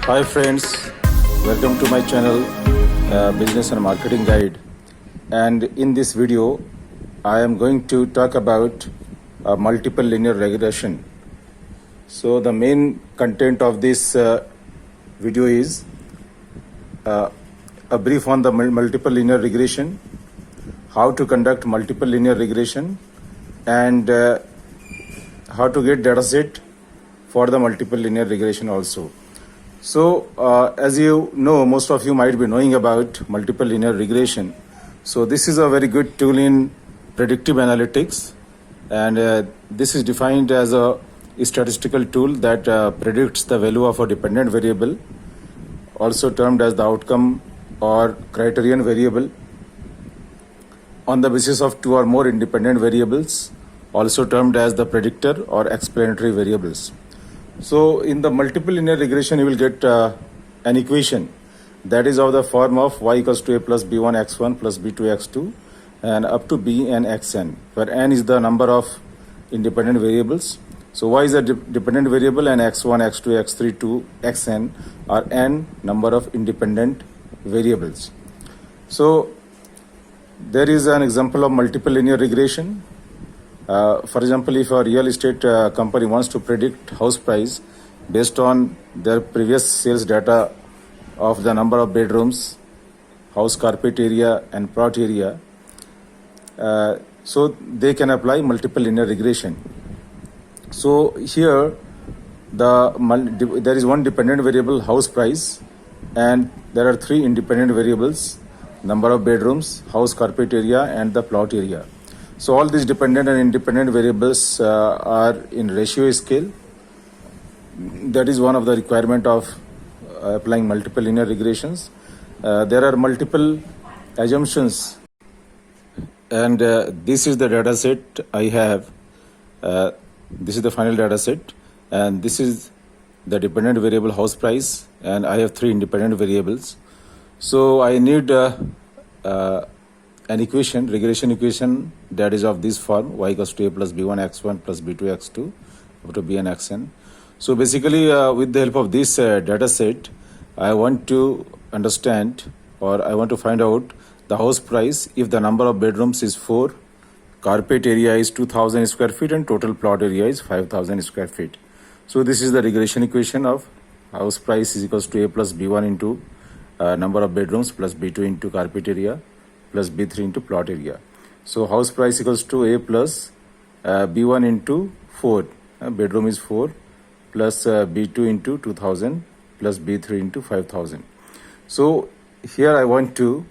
Hi friends, welcome to my channel Business and Marketing Guide. And in this video, I am going to talk about multiple linear regression. So the main content of this video is a brief on the multiple linear regression, how to conduct multiple linear regression, and how to get dataset for the multiple linear regression also. So as you know, most of you might be knowing about multiple linear regression. So this is a very good tool in predictive analytics, and this is defined as a statistical tool that predicts the value of a dependent variable, also termed as the outcome or criterion variable, on the basis of two or more independent variables, also termed as the predictor or explanatory variables. So in the multiple linear regression, you will get an equation that is of the form of y equals to a plus b1 x1 plus b2 x2 and up to b and xn, where n is the number of independent variables. So y is a dependent variable and x1, x2, x3 to xn are n number of independent variables. So there is an example of multiple linear regression. For example, if a real estate company wants to predict house price based on their previous sales data of the number of bedrooms, house carpet area and plot area, so they can apply multiple linear regression. So here there is one dependent variable, house price, and there are three independent variables, number of bedrooms, house carpet area and the plot area. So all these dependent and independent variables are in ratio scale. That is one of the requirement of applying multiple linear regressions. There are multiple assumptions, and this is the data set I have. This is the final data set, and this is the dependent variable house price, and I have three independent variables. So I need an equation, regression equation, that is of this form: y equals to a plus b1 x1 plus b2 x2 up to b and xn. So basically, with the help of this data set, I want to understand, or I want to find out the house price if the number of bedrooms is 4, carpet area is 2000 square feet and total plot area is 5000 square feet. So this is the regression equation of house price is equals to a plus b1 into number of bedrooms plus b2 into carpet area plus b3 into plot area. So house price equals to a plus b1 into 4, bedroom is 4, plus b2 into 2000 plus b3 into 5000. So here I want to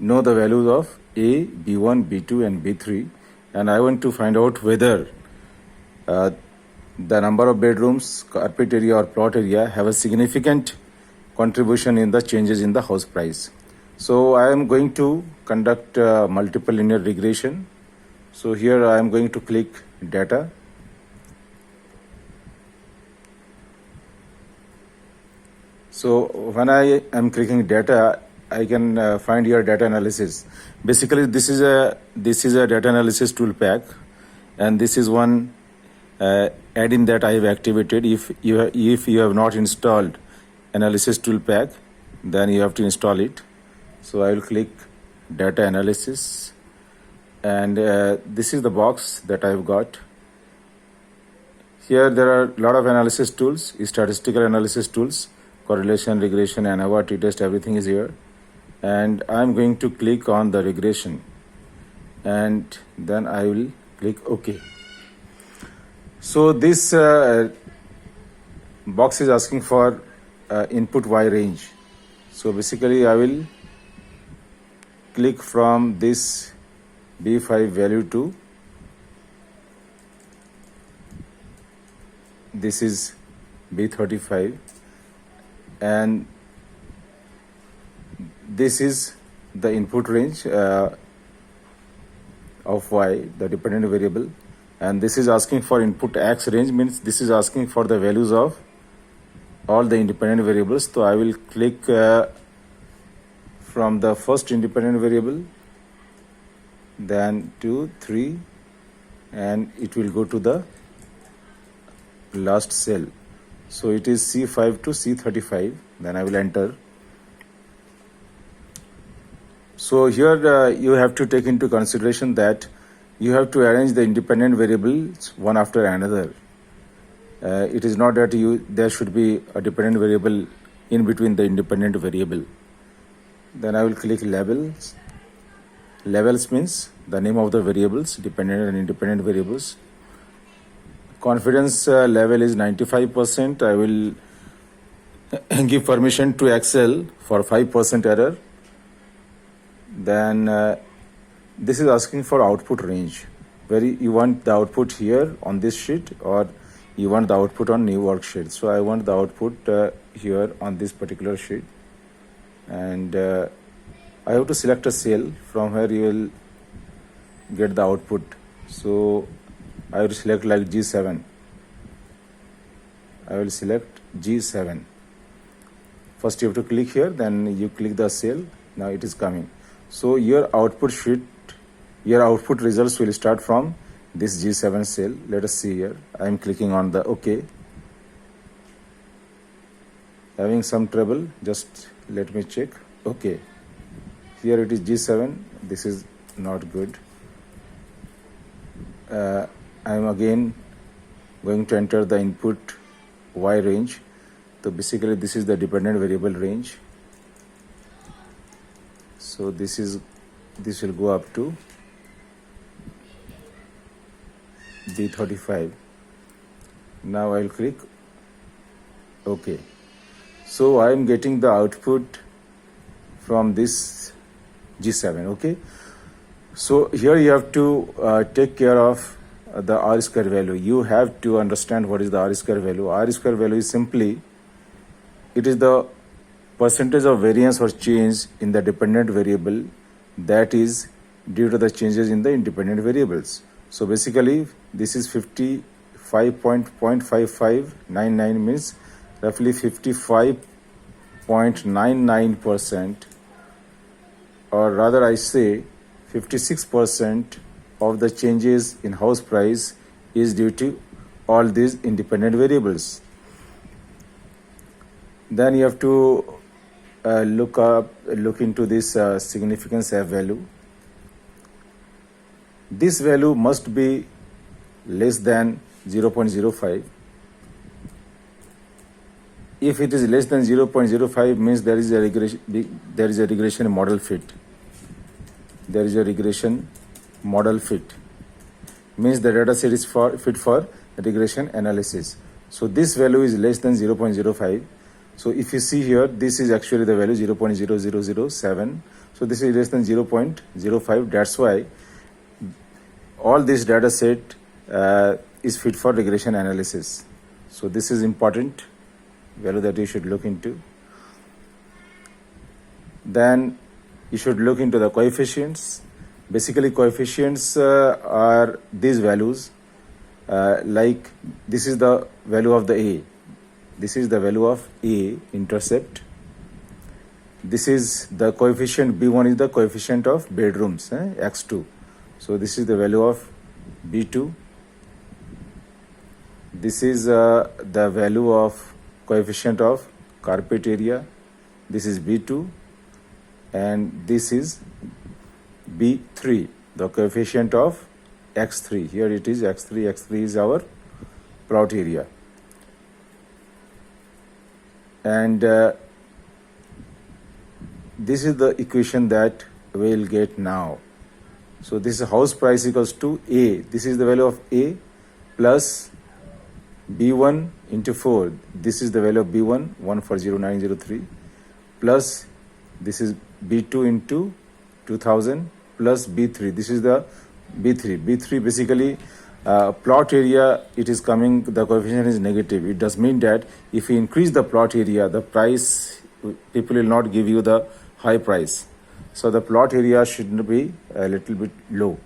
know the values of a, b1, b2 and b3, and I want to find out whether the number of bedrooms, carpet area or plot area have a significant contribution in the changes in the house price. So I am going to conduct multiple linear regression. So here I am going to click data. So when I am clicking data, I can find your data analysis. Basically, this is a data analysis tool pack, and this is one add-in that I have activated. If you have not installed analysis tool pack, then you have to install it. So I will click data analysis, and this is the box that I've got. Here there are a lot of analysis tools, statistical analysis tools, correlation, regression, ANOVA, t-test, everything is here. And I'm going to click on the regression, and then I will click OK. So this box is asking for input Y range. So basically I will click from this B5 value to this is B35, and this is the input range of Y, the dependent variable, and this is asking for input X range, means this is asking for the values of all the independent variables. So I will click from the first independent variable, then 2, 3, and it will go to the last cell. So it is C5 to C35. Then I will enter. So here you have to take into consideration that you have to arrange the independent variables one after another. It is not that there should be a dependent variable in between the independent variable. Then I will click labels. Labels means the name of the variables, dependent and independent variables. Confidence level is 95%. I will give permission to Excel for 5% error. Then this is asking for output range. Where you want the output here on this sheet, or you want the output on new worksheet. So I want the output here on this particular sheet, and I have to select a cell from where you will get the output. So I will select like G7. I will select G7. First you have to click here, then you click the cell. Now it is coming. So your output sheet, your output results will start from this G7 cell. Let us see here. I am clicking on the OK. Having some trouble, just let me check. Okay. Here it is G7. This is not good. I am again going to enter the input Y range. So basically this is the dependent variable range. So this will go up to B35. Now I will click OK. So I am getting the output from this G7. Okay. So here you have to take care of the R square value. You have to understand what is the R square value. R square value is simply, it is the percentage of variance or change in the dependent variable that is due to the changes in the independent variables. So basically this is 55.5599 means roughly 55.99%, or rather I say 56% of the changes in house price is due to all these independent variables. Then you have to look into this significance F value. This value must be less than 0.05. If it is less than 0.05 means there is a regression model fit. There is a regression model fit. Means the data set is fit for regression analysis. So this value is less than 0.05. So if you see here, this is actually the value 0.0007. So this is less than 0.05. That's why all this data set is fit for regression analysis. So this is important value that you should look into. Then you should look into the coefficients. Basically coefficients are these values, like this is the value of the A. This is the value of A intercept. This is the coefficient B1 is the coefficient of bedrooms, X2. So this is the value of B2. This is the value of coefficient of carpet area. This is B2, and this is B3, the coefficient of X3. Here it is X3. X3 is our plot area. And this is the equation that we will get now. So this is house price equals to A. This is the value of A plus B1 into 4. This is the value of B1, 140903, plus this is B2 into 2000 plus B3. This is the B3. B3 basically plot area, it is coming, the coefficient is negative. It does mean that if you increase the plot area, the price, people will not give you the high price. So the plot area should be a little bit low.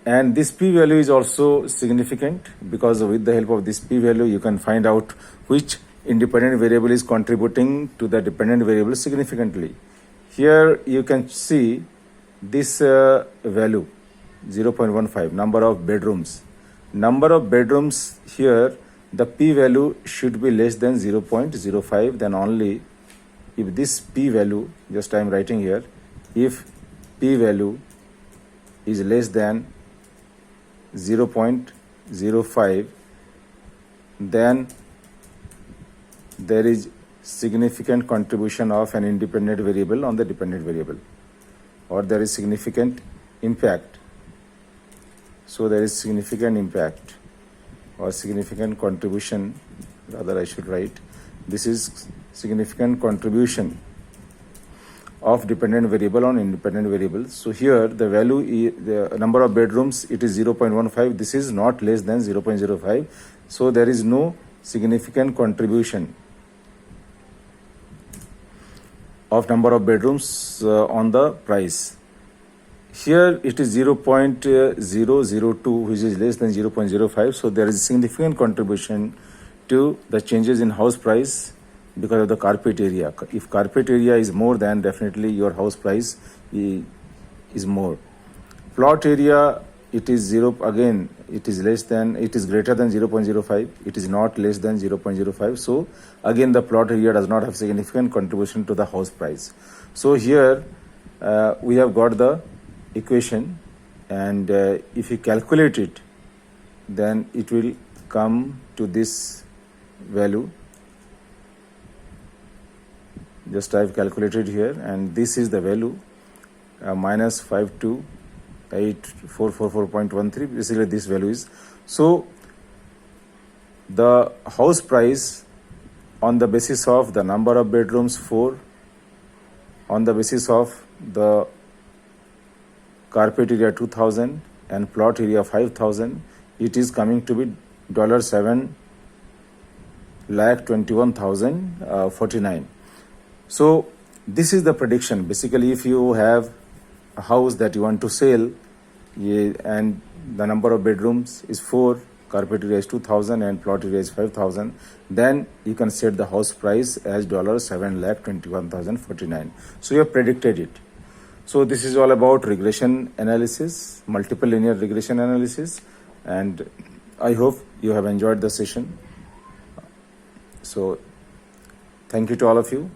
And this p-value is also significant because with the help of this p-value, you can find out which independent variable is contributing to the dependent variable significantly. Here you can see this value 0.15, number of bedrooms. Number of bedrooms here, the p value should be less than 0.05, then only if this p value, just I am writing here, if p value is less than 0.05, then there is significant contribution of an independent variable on the dependent variable, or there is significant impact. So there is significant impact or significant contribution, rather I should write, this is significant contribution of dependent variable on independent variable. So here the value, the number of bedrooms, it is 0.15. This is not less than 0.05. So there is no significant contribution of number of bedrooms on the price. Here it is 0.002, which is less than 0.05. So there is significant contribution to the changes in house price because of the carpet area. If carpet area is more, then definitely your house price is more. Plot area, it is again it is greater than 0.05. It is not less than 0.05. So again the plot area does not have significant contribution to the house price. So here we have got the equation, and if you calculate it, then it will come to this value. Just I have calculated here, and this is the value, minus 528,444.13. Basically this value is. So the house price on the basis of the number of bedrooms 4, on the basis of the carpet area 2000 and plot area 5000, it is coming to be $7,21,049. So this is the prediction. Basically, if you have a house that you want to sell, and the number of bedrooms is 4, carpet area is 2000 and plot area is 5000, then you can set the house price as $7,21,049. So you have predicted it. So this is all about regression analysis, multiple linear regression analysis, and I hope you have enjoyed the session. So thank you to all of you.